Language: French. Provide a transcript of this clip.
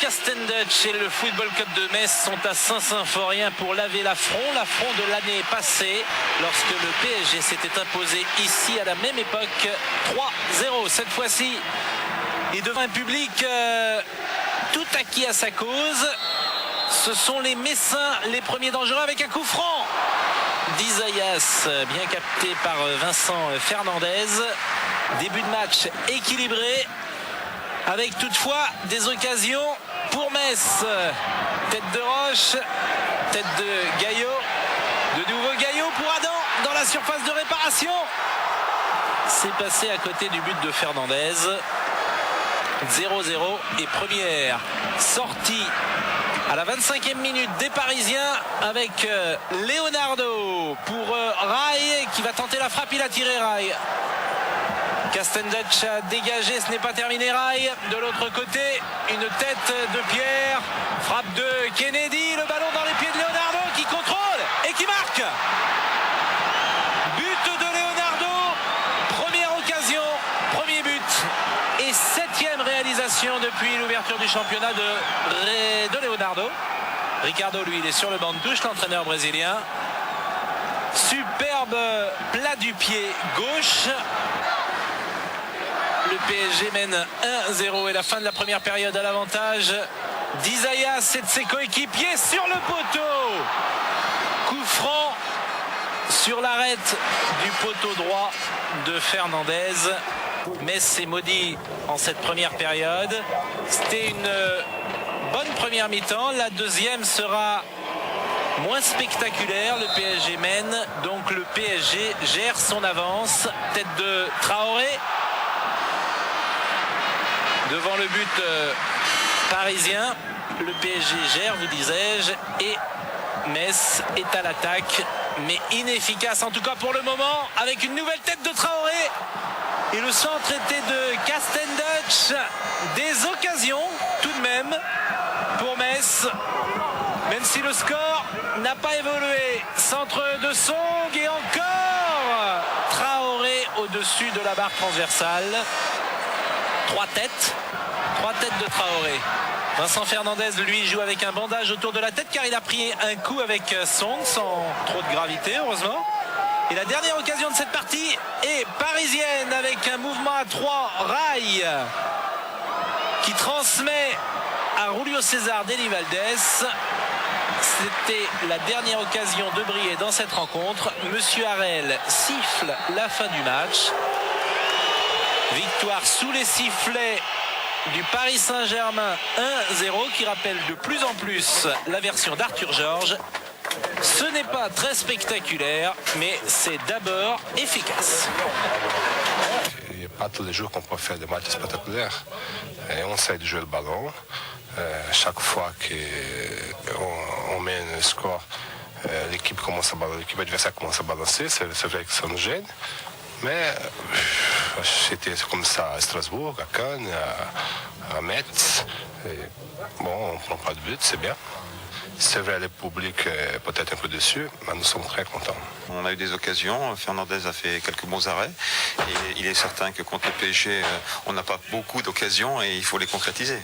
Castendutch et le Football Club de Metz sont à Saint-Symphorien pour laver l'affront de l'année passée, lorsque le PSG s'était imposé ici à la même époque 3-0. Cette fois-ci, et devant un public tout acquis à sa cause, ce sont les Messins les premiers dangereux avec un coup franc d'Isaias, bien capté par Vincent Fernandez. Début de match équilibré, avec toutefois des occasions pour Metz. Tête de Roche, tête de Gaillot, de nouveau Gaillot pour Adam dans la surface de réparation. C'est passé à côté du but de Fernandez. 0-0 et première sortie à la 25e minute des Parisiens avec Leonardo pour Rai qui va tenter la frappe. Il a tiré Rai. Castendutch a dégagé, ce n'est pas terminé. Rai de l'autre côté, une tête de Pierre, frappe de Kennedy, le ballon dans les pieds de Leonardo qui contrôle et qui marque. But de Leonardo, première occasion, premier but et 7e réalisation depuis l'ouverture du championnat de Leonardo. Ricardo, lui, il est sur le banc de touche, l'entraîneur brésilien. Superbe plat du pied gauche. Le PSG mène 1-0 et la fin de la première période à l'avantage d'Isaias et de ses coéquipiers sur le poteau. Coup franc sur l'arête du poteau droit de Fernandez. Metz s'est maudit en cette première période. C'était une bonne première mi-temps. La deuxième sera moins spectaculaire. Le PSG mène, donc le PSG gère son avance. Tête de Traoré devant le but parisien. Le PSG gère, vous disais-je, et Metz est à l'attaque, mais inefficace en tout cas pour le moment, avec une nouvelle tête de Traoré. Et le centre était de Castendutch. Des occasions tout de même pour Metz, même si le score n'a pas évolué. Centre de Song et encore Traoré au-dessus de la barre transversale. Trois têtes de Traoré. Vincent Fernandez, lui, joue avec un bandage autour de la tête car il a pris un coup avec Song sans trop de gravité, heureusement. Et la dernière occasion de cette partie est parisienne avec un mouvement à 3, Rai qui transmet à Julio César Deli Valdés. C'était la dernière occasion de briller dans cette rencontre. Monsieur Harel siffle la fin du match. Victoire sous les sifflets du Paris Saint-Germain 1-0 qui rappelle de plus en plus la version d'Arthur Georges. Ce n'est pas très spectaculaire, mais c'est d'abord efficace. Il n'y a pas tous les jours qu'on peut faire des matchs spectaculaires. Et on essaie de jouer le ballon. Chaque fois qu'on met un score, l'équipe adversaire commence à balancer. C'est vrai que ça nous gêne. Mais c'était comme ça à Strasbourg, à Cannes, à Metz. Et bon, on ne prend pas de but, c'est bien. C'est vrai, le public est peut-être un peu déçu, mais nous sommes très contents. On a eu des occasions, Fernandez a fait quelques bons arrêts. Et il est certain que contre le PSG, on n'a pas beaucoup d'occasions et il faut les concrétiser.